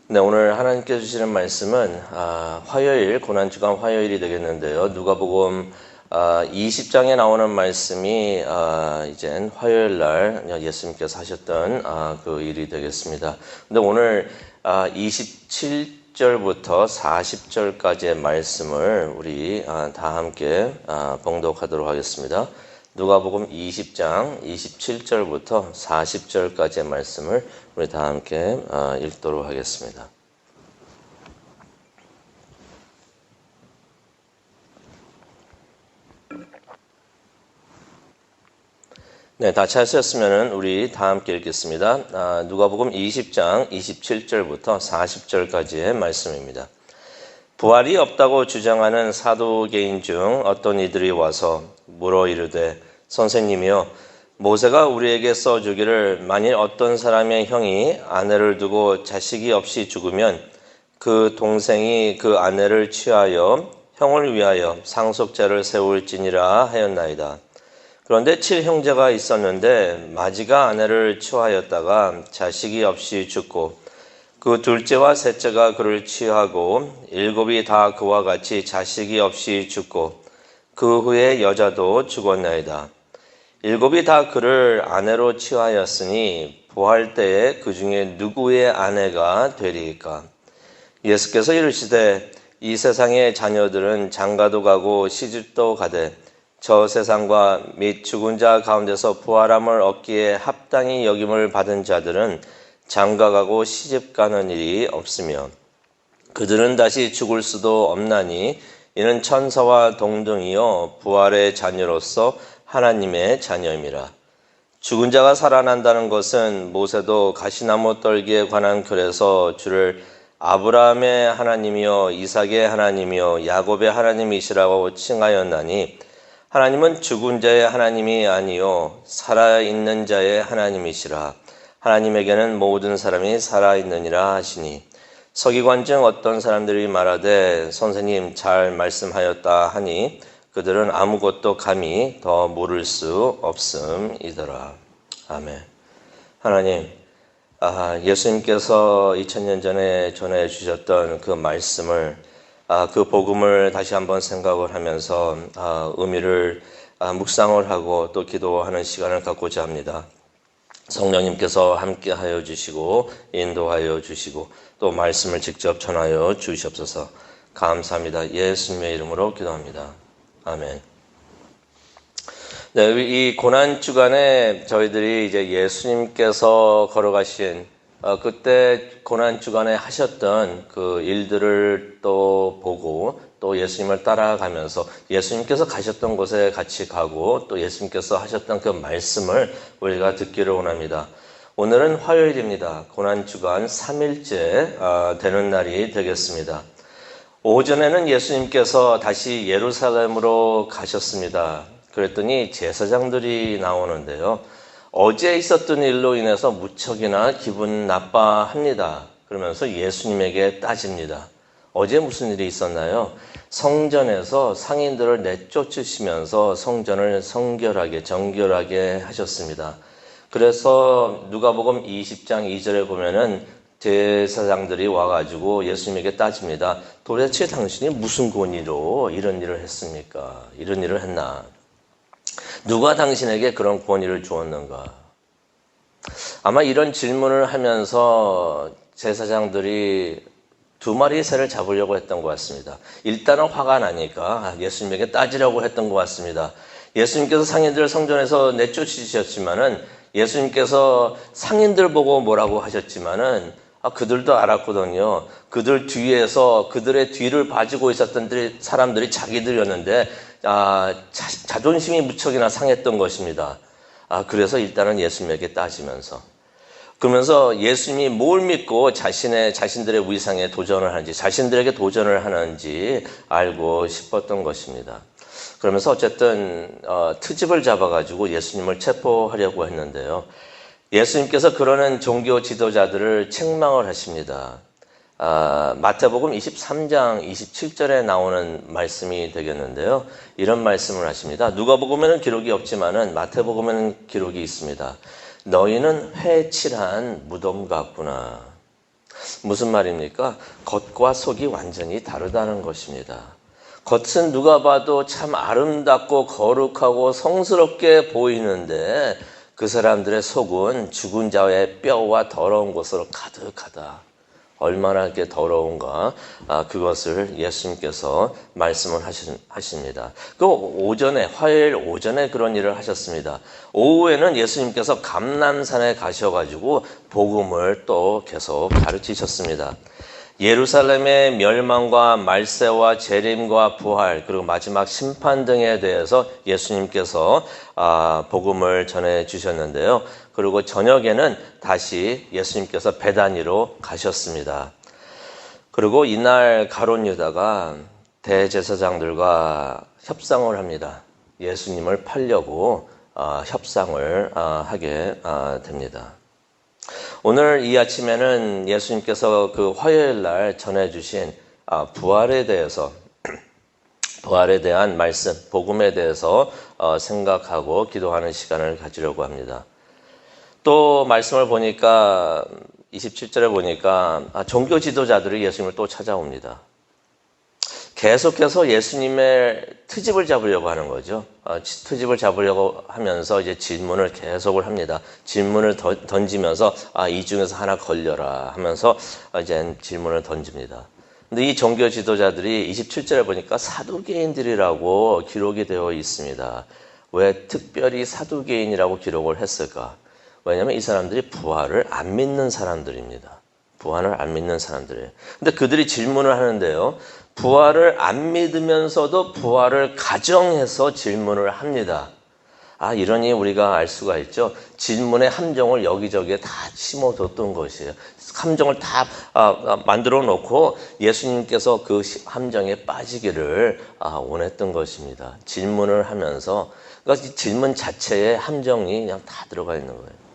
네, 오늘 하나님께서 주시는 말씀은 화요일, 고난주간 화요일이 되겠는데요. 누가복음 20장에 나오는 말씀이 이젠 화요일 날 예수님께서 하셨던 그 일이 되겠습니다. 근데 오늘 27절부터 40절까지의 말씀을 우리 다 함께 봉독하도록 하겠습니다. 누가복음 20장 27절부터 40절까지의 말씀을 우리 다 함께 읽도록 하겠습니다. 네, 다 찾으셨으면 우리 다 함께 읽겠습니다. 누가복음 20장 27절부터 40절까지의 말씀입니다. 부활이 없다고 주장하는 사두개인 중 어떤 이들이 와서 물어 이르되 선생님이여, 모세가 우리에게 써주기를 만일 어떤 사람의 형이 아내를 두고 자식이 없이 죽으면 그 동생이 그 아내를 취하여 형을 위하여 상속자를 세울지니라 하였나이다. 그런데 7형제가 있었는데 마지가 아내를 취하였다가 자식이 없이 죽고 그 둘째와 셋째가 그를 취하고 7이 다 그와 같이 자식이 없이 죽고 그 후에 여자도 죽었나이다. 7이 다 그를 아내로 취하였으니 부활 때에 그 중에 누구의 아내가 되리이까? 예수께서 이르시되 이 세상의 자녀들은 장가도 가고 시집도 가되 저 세상과 및 죽은 자 가운데서 부활함을 얻기에 합당히 여김을 받은 자들은 장가가고 시집가는 일이 없으며 그들은 다시 죽을 수도 없나니 이는 천사와 동등이요 부활의 자녀로서 하나님의 자녀임이라. 죽은 자가 살아난다는 것은 모세도 가시나무 떨기에 관한 글에서 주를 아브라함의 하나님이요 이삭의 하나님이요 야곱의 하나님이시라고 칭하였나니 하나님은 죽은 자의 하나님이 아니요 살아있는 자의 하나님이시라. 하나님에게는 모든 사람이 살아있느니라 하시니 서기관 중 어떤 사람들이 말하되 선생님 잘 말씀하였다 하니 그들은 아무것도 감히 더 물을 수 없음이더라. 아멘. 하나님, 예수님께서 2000년 전에 전해 주셨던 그 말씀을 그 복음을 다시 한번 생각을 하면서 의미를 묵상을 하고 또 기도하는 시간을 갖고자 합니다. 성령님께서 함께하여 주시고 인도하여 주시고 또 말씀을 직접 전하여 주시옵소서. 감사합니다. 예수님의 이름으로 기도합니다. 아멘. 네, 이 고난 주간에 저희들이 이제 예수님께서 걸어가신 그때 고난 주간에 하셨던 그 일들을 또 보고 또 예수님을 따라가면서 예수님께서 가셨던 곳에 같이 가고 또 예수님께서 하셨던 그 말씀을 우리가 듣기를 원합니다. 오늘은 화요일입니다. 고난 주간 3일째 되는 날이 되겠습니다. 오전에는 예수님께서 다시 예루살렘으로 가셨습니다. 그랬더니 제사장들이 나오는데요. 어제 있었던 일로 인해서 무척이나 기분 나빠합니다. 그러면서 예수님에게 따집니다. 어제 무슨 일이 있었나요? 성전에서 상인들을 내쫓으시면서 성전을 정결하게 하셨습니다. 그래서 누가복음 20장 2절에 보면은 제사장들이 와가지고 예수님에게 따집니다. 도대체 당신이 무슨 권위로 이런 일을 했습니까? 이런 일을 했나? 누가 당신에게 그런 권위를 주었는가? 아마 이런 질문을 하면서 제사장들이 2마리 새를 잡으려고 했던 것 같습니다. 일단은 화가 나니까 예수님에게 따지려고 했던 것 같습니다. 예수님께서 상인들을 성전에서 내쫓으셨지만은 예수님께서 상인들 보고 뭐라고 하셨지만은 그들도 알았거든요. 그들 뒤에서 그들의 뒤를 봐주고 있었던 사람들이 자기들이었는데 자존심이 무척이나 상했던 것입니다. 그래서 일단은 예수님에게 따지면서 그러면서 예수님이 뭘 믿고 자신들의 위상에 도전을 하는지 자신들에게 도전을 하는지 알고 싶었던 것입니다. 그러면서 어쨌든 트집을 잡아가지고 예수님을 체포하려고 했는데요. 예수님께서 그러는 종교 지도자들을 책망을 하십니다. 마태복음 23장 27절에 나오는 말씀이 되겠는데요. 이런 말씀을 하십니다. 누가복음에는 기록이 없지만은 마태복음에는 기록이 있습니다. 너희는 회칠한 무덤 같구나. 무슨 말입니까? 겉과 속이 완전히 다르다는 것입니다. 겉은 누가 봐도 참 아름답고 거룩하고 성스럽게 보이는데 그 사람들의 속은 죽은 자의 뼈와 더러운 것으로 가득하다. 얼마나 이렇게 더러운가, 그것을 예수님께서 말씀을 하십니다. 그 오전에, 화요일 오전에 그런 일을 하셨습니다. 오후에는 예수님께서 감람산에 가셔가지고 복음을 또 계속 가르치셨습니다. 예루살렘의 멸망과 말세와 재림과 부활, 그리고 마지막 심판 등에 대해서 예수님께서 복음을 전해 주셨는데요. 그리고 저녁에는 다시 예수님께서 베다니로 가셨습니다. 그리고 이날 가룟 유다가 대제사장들과 협상을 합니다. 예수님을 팔려고 협상을 하게 됩니다. 오늘 이 아침에는 예수님께서 그 화요일 날 전해주신 부활에 대한 말씀, 복음에 대해서 생각하고 기도하는 시간을 가지려고 합니다. 또 말씀을 보니까 27절에 보니까 종교 지도자들이 예수님을 또 찾아옵니다. 계속해서 예수님의 트집을 잡으려고 하는 거죠. 트집을 잡으려고 하면서 이제 질문을 계속을 합니다. 질문을 던지면서 이 중에서 하나 걸려라 하면서 이제 질문을 던집니다. 근데 이 종교 지도자들이 27절에 보니까 사두개인들이라고 기록이 되어 있습니다. 왜 특별히 사두개인이라고 기록을 했을까? 왜냐하면 이 사람들이 부활을 안 믿는 사람들입니다. 부활을 안 믿는 사람들이에요. 근데 그들이 질문을 하는데요. 부활을 안 믿으면서도 부활을 가정해서 질문을 합니다. 이러니 우리가 알 수가 있죠. 질문의 함정을 여기저기에 다 심어뒀던 것이에요. 함정을 다 만들어 놓고 예수님께서 그 함정에 빠지기를 원했던 것입니다. 질문을 하면서 그러니까 질문 자체에 함정이 그냥 다 들어가 있는 거예요.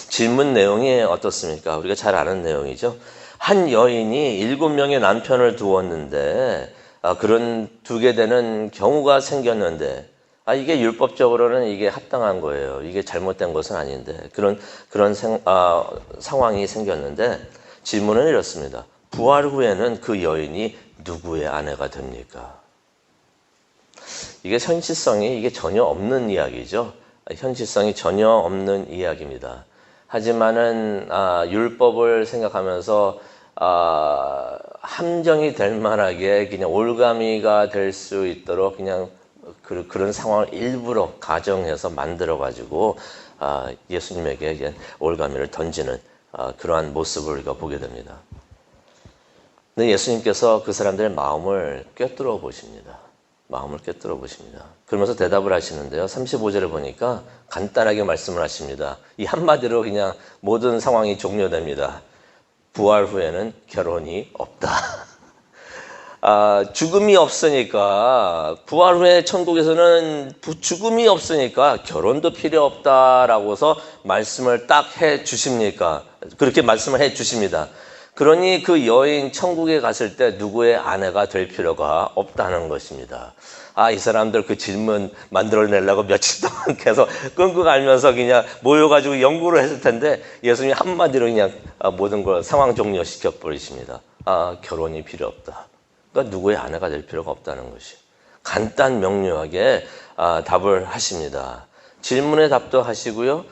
질문 내용이 어떻습니까? 우리가 잘 아는 내용이죠. 한 여인이 7명의 남편을 두었는데 그런 두게 되는 경우가 생겼는데 이게 율법적으로는 이게 합당한 거예요. 이게 잘못된 것은 아닌데 그런 상황이 생겼는데 질문은 이렇습니다. 부활 후에는 그 여인이 누구의 아내가 됩니까? 이게 현실성이 이게 전혀 없는 이야기죠. 현실성이 전혀 없는 이야기입니다. 하지만은 율법을 생각하면서 함정이 될 만하게 그냥 올가미가 될 수 있도록 그냥 그런 상황을 일부러 가정해서 만들어 가지고 예수님에게 올가미를 던지는 그러한 모습을 우리가 보게 됩니다. 근데 예수님께서 그 사람들의 마음을 꿰뚫어 보십니다. 그러면서 대답을 하시는데요. 35절에 보니까 간단하게 말씀을 하십니다. 이 한마디로 그냥 모든 상황이 종료됩니다. 부활 후에는 결혼이 없다. 죽음이 없으니까, 부활 후에 천국에서는 죽음이 없으니까 결혼도 필요 없다라고서 말씀을 딱 해 주십니까? 그렇게 말씀을 해 주십니다. 그러니 그 여인 천국에 갔을 때 누구의 아내가 될 필요가 없다는 것입니다. 이 사람들 그 질문 만들어내려고 며칠 동안 계속 끙끙 앓면서 그냥 모여가지고 연구를 했을 텐데 예수님이 한마디로 그냥 모든 걸 상황 종료시켜 버리십니다. 결혼이 필요 없다. 그러니까 누구의 아내가 될 필요가 없다는 것이 간단 명료하게 답을 하십니다. 질문에 답도 하시고요.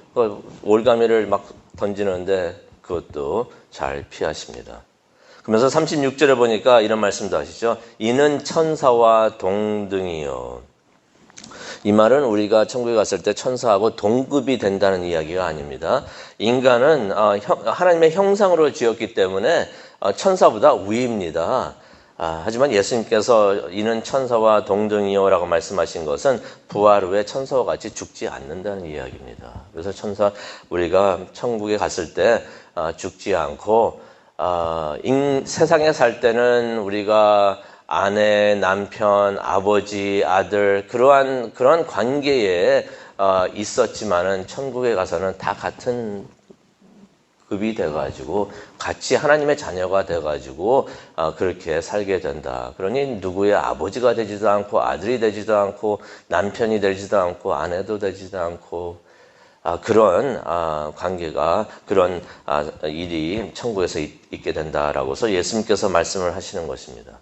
올가미를 막 던지는데 그것도 잘 피하십니다. 그러면서 36절에 보니까 이런 말씀도 하시죠. 이는 천사와 동등이요. 이 말은 우리가 천국에 갔을 때 천사하고 동급이 된다는 이야기가 아닙니다. 인간은 하나님의 형상으로 지었기 때문에 천사보다 위입니다. 하지만 예수님께서 이는 천사와 동등이요라고 말씀하신 것은 부활 후에 천사와 같이 죽지 않는다는 이야기입니다. 그래서 우리가 천국에 갔을 때 죽지 않고 세상에 살 때는 우리가 아내, 남편, 아버지, 아들 그런 관계에 있었지만은 천국에 가서는 다 같은 급이 돼가지고 같이 하나님의 자녀가 돼가지고 그렇게 살게 된다. 그러니 누구의 아버지가 되지도 않고 아들이 되지도 않고 남편이 되지도 않고 아내도 되지도 않고 그런 관계가 그런 일이 천국에서 있게 된다라고서 예수님께서 말씀을 하시는 것입니다.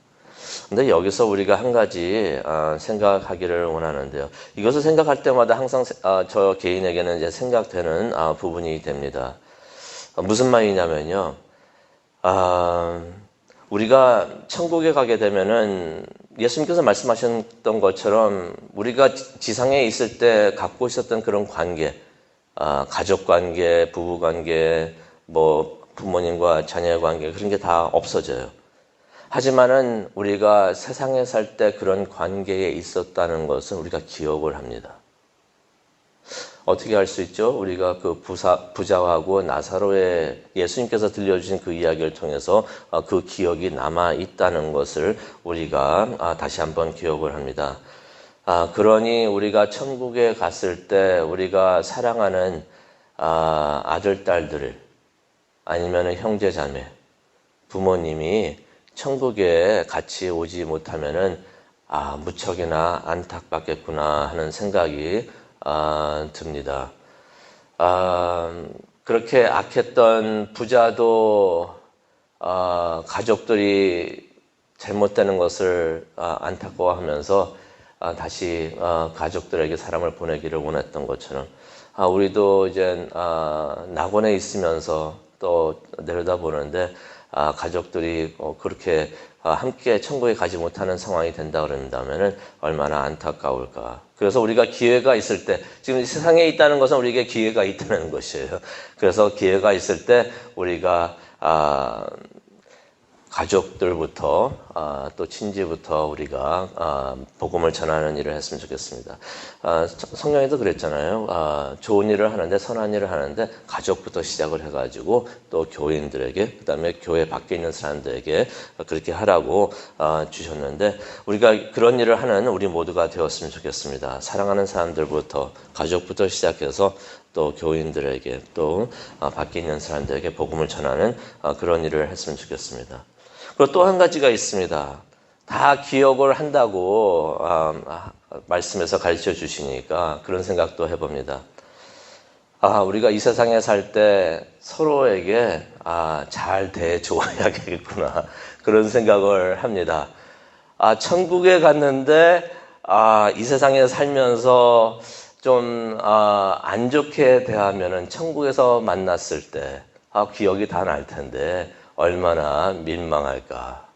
근데 여기서 우리가 한 가지 생각하기를 원하는데요. 이것을 생각할 때마다 항상 저 개인에게는 이제 생각되는 부분이 됩니다. 무슨 말이냐면요. 우리가 천국에 가게 되면은 예수님께서 말씀하셨던 것처럼 우리가 지상에 있을 때 갖고 있었던 그런 관계, 가족 관계, 부부 관계, 뭐 부모님과 자녀의 관계 그런 게 다 없어져요. 하지만은 우리가 세상에 살 때 그런 관계에 있었다는 것은 우리가 기억을 합니다. 어떻게 할 수 있죠? 우리가 그 부자하고 나사로의 예수님께서 들려주신 그 이야기를 통해서 그 기억이 남아 있다는 것을 우리가 다시 한번 기억을 합니다. 그러니 우리가 천국에 갔을 때 우리가 사랑하는 아들, 딸들을 아니면 형제, 자매, 부모님이 천국에 같이 오지 못하면은 무척이나 안타깝겠구나 하는 생각이 듭니다. 그렇게 악했던 부자도 가족들이 잘못되는 것을 안타까워하면서 다시 가족들에게 사랑을 보내기를 원했던 것처럼 우리도 이제 낙원에 있으면서 또 내려다보는데 가족들이 그렇게 함께 천국에 가지 못하는 상황이 된다 그런다면은 얼마나 안타까울까. 그래서 우리가 기회가 있을 때, 지금 세상에 있다는 것은 우리에게 기회가 있다는 것이에요. 그래서 기회가 있을 때 우리가 가족들부터 또 친지부터 우리가 복음을 전하는 일을 했으면 좋겠습니다. 성경에도 그랬잖아요. 좋은 일을 하는데, 선한 일을 하는데 가족부터 시작을 해가지고 또 교인들에게, 그 다음에 교회 밖에 있는 사람들에게 그렇게 하라고 주셨는데, 우리가 그런 일을 하는 우리 모두가 되었으면 좋겠습니다. 사랑하는 사람들부터, 가족부터 시작해서 또 교인들에게, 또 밖에 있는 사람들에게 복음을 전하는 그런 일을 했으면 좋겠습니다. 그리고 또 한 가지가 있습니다. 다 기억을 한다고 말씀에서 가르쳐 주시니까 그런 생각도 해봅니다. 우리가 이 세상에 살 때 서로에게 잘 대줘야겠구나 그런 생각을 합니다. 천국에 갔는데 이 세상에 살면서 좀 안 좋게 대하면은 천국에서 만났을 때 기억이 다 날 텐데 얼마나 민망할까.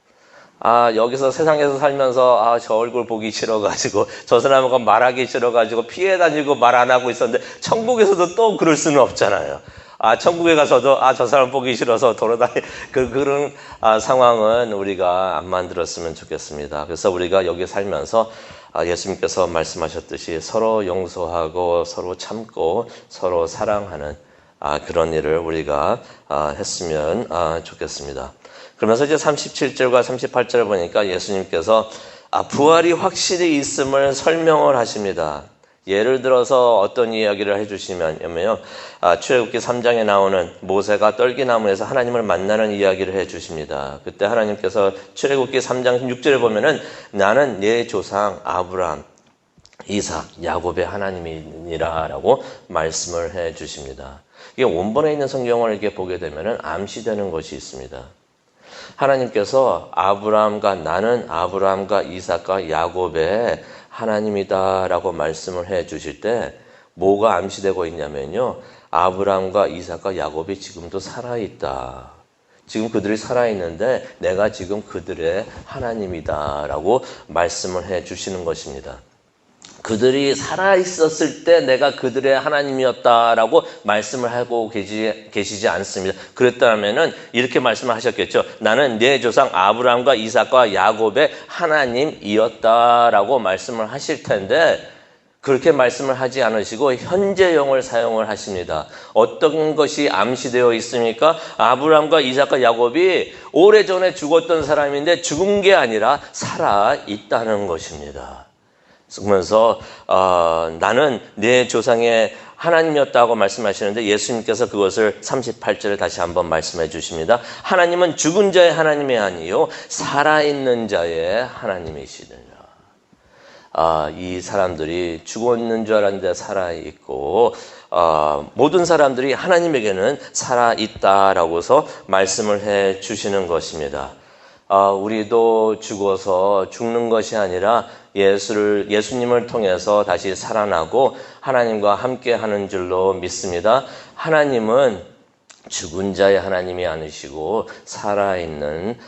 여기서 세상에서 살면서 저 얼굴 보기 싫어가지고 저 사람과 말하기 싫어가지고 피해 다니고 말 안 하고 있었는데 천국에서도 또 그럴 수는 없잖아요. 천국에 가서도 저 사람 보기 싫어서 돌아다니 그런 상황은 우리가 안 만들었으면 좋겠습니다. 그래서 우리가 여기 살면서 예수님께서 말씀하셨듯이 서로 용서하고 서로 참고 서로 사랑하는 그런 일을 우리가 했으면 좋겠습니다. 그러면서 이제 37절과 38절을 보니까 예수님께서 부활이 확실히 있음을 설명을 하십니다. 예를 들어서 어떤 이야기를 해주시면요, 출애굽기 3장에 나오는 모세가 떨기나무에서 하나님을 만나는 이야기를 해주십니다. 그때 하나님께서 출애굽기 3장 6절에 보면은 나는 네 조상 아브라함, 이삭, 야곱의 하나님이니라 라고 말씀을 해주십니다. 이게 원본에 있는 성경을 이렇게 보게 되면은 암시되는 것이 있습니다. 하나님께서 나는 아브라함과 이삭과 야곱의 하나님이다라고 말씀을 해 주실 때 뭐가 암시되고 있냐면요, 아브라함과 이삭과 야곱이 지금도 살아있다. 지금 그들이 살아있는데 내가 지금 그들의 하나님이다라고 말씀을 해 주시는 것입니다. 그들이 살아있었을 때 내가 그들의 하나님이었다라고 말씀을 하고 계시지 않습니다. 그랬다면은 이렇게 말씀을 하셨겠죠. 나는 네 조상 아브라함과 이삭과 야곱의 하나님이었다라고 말씀을 하실 텐데 그렇게 말씀을 하지 않으시고 현재형을 사용을 하십니다. 어떤 것이 암시되어 있습니까? 아브라함과 이삭과 야곱이 오래전에 죽었던 사람인데 죽은 게 아니라 살아있다는 것입니다. 그러면서 나는 내 조상의 하나님이었다고 말씀하시는데 예수님께서 그것을 38절에 다시 한번 말씀해 주십니다. 하나님은 죽은 자의 하나님이 아니요 살아있는 자의 하나님이시느니라. 이 사람들이 죽었는 줄 알았는데 살아있고 모든 사람들이 하나님에게는 살아있다라고서 말씀을 해 주시는 것입니다. 우리도 죽어서 죽는 것이 아니라 예수님을 통해서 다시 살아나고 하나님과 함께 하는 줄로 믿습니다. 하나님은 죽은 자의 하나님이 아니시고 살아있는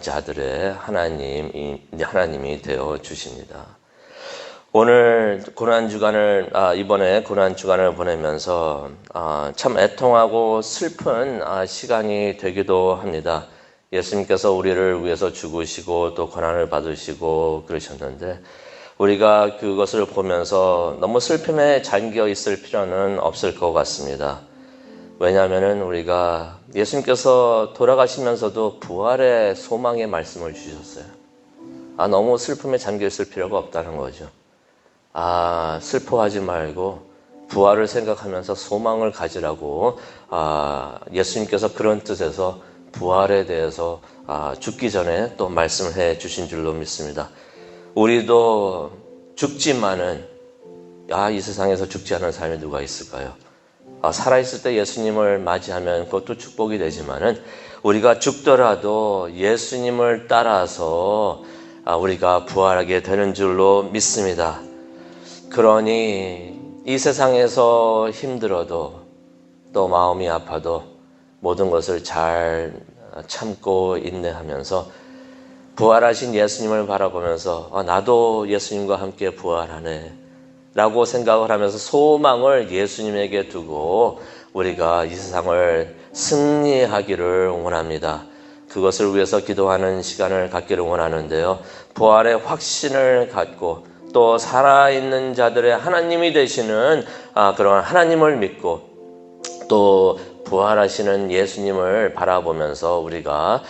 자들의 하나님이 되어 주십니다. 오늘 이번에 고난주간을 보내면서 참 애통하고 슬픈 시간이 되기도 합니다. 예수님께서 우리를 위해서 죽으시고 또 고난을 받으시고 그러셨는데 우리가 그것을 보면서 너무 슬픔에 잠겨 있을 필요는 없을 것 같습니다. 왜냐하면 우리가 예수님께서 돌아가시면서도 부활의 소망의 말씀을 주셨어요. 너무 슬픔에 잠겨 있을 필요가 없다는 거죠. 슬퍼하지 말고 부활을 생각하면서 소망을 가지라고 예수님께서 그런 뜻에서 부활에 대해서 죽기 전에 또 말씀을 해 주신 줄로 믿습니다. 우리도 죽지만은 이 세상에서 죽지 않은 삶이 누가 있을까요? 살아있을 때 예수님을 맞이하면 그것도 축복이 되지만은 우리가 죽더라도 예수님을 따라서 우리가 부활하게 되는 줄로 믿습니다. 그러니 이 세상에서 힘들어도 또 마음이 아파도 모든 것을 잘 참고 인내하면서 부활하신 예수님을 바라보면서 나도 예수님과 함께 부활하네 라고 생각을 하면서 소망을 예수님에게 두고 우리가 이 세상을 승리하기를 원합니다. 그것을 위해서 기도하는 시간을 갖기를 원하는데요. 부활의 확신을 갖고 또 살아있는 자들의 하나님이 되시는 그런 하나님을 믿고 또 부활하시는 예수님을 바라보면서 우리가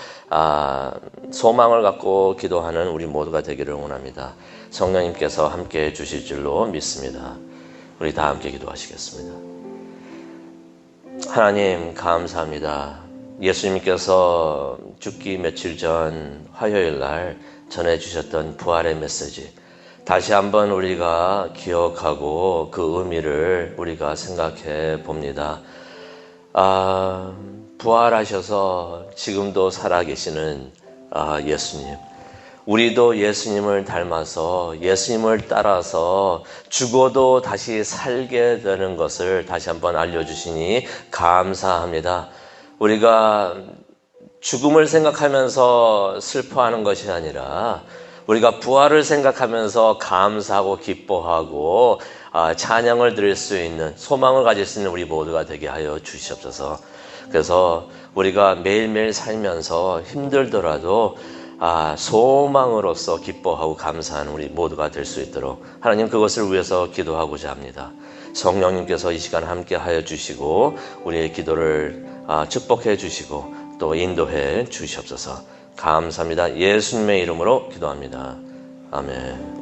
소망을 갖고 기도하는 우리 모두가 되기를 원합니다. 성령님께서 함께해 주실 줄로 믿습니다. 우리 다 함께 기도하시겠습니다. 하나님 감사합니다. 예수님께서 죽기 며칠 전 화요일 날 전해주셨던 부활의 메시지 다시 한번 우리가 기억하고 그 의미를 우리가 생각해 봅니다. 부활하셔서 지금도 살아계시는 예수님. 우리도 예수님을 닮아서 예수님을 따라서 죽어도 다시 살게 되는 것을 다시 한번 알려주시니 감사합니다. 우리가 죽음을 생각하면서 슬퍼하는 것이 아니라 우리가 부활을 생각하면서 감사하고 기뻐하고 찬양을 드릴 수 있는 소망을 가질 수 있는 우리 모두가 되게 하여 주시옵소서. 그래서 우리가 매일매일 살면서 힘들더라도 소망으로서 기뻐하고 감사하는 우리 모두가 될 수 있도록 하나님 그것을 위해서 기도하고자 합니다. 성령님께서 이 시간 함께 하여 주시고 우리의 기도를 축복해 주시고 또 인도해 주시옵소서. 감사합니다. 예수님의 이름으로 기도합니다. 아멘.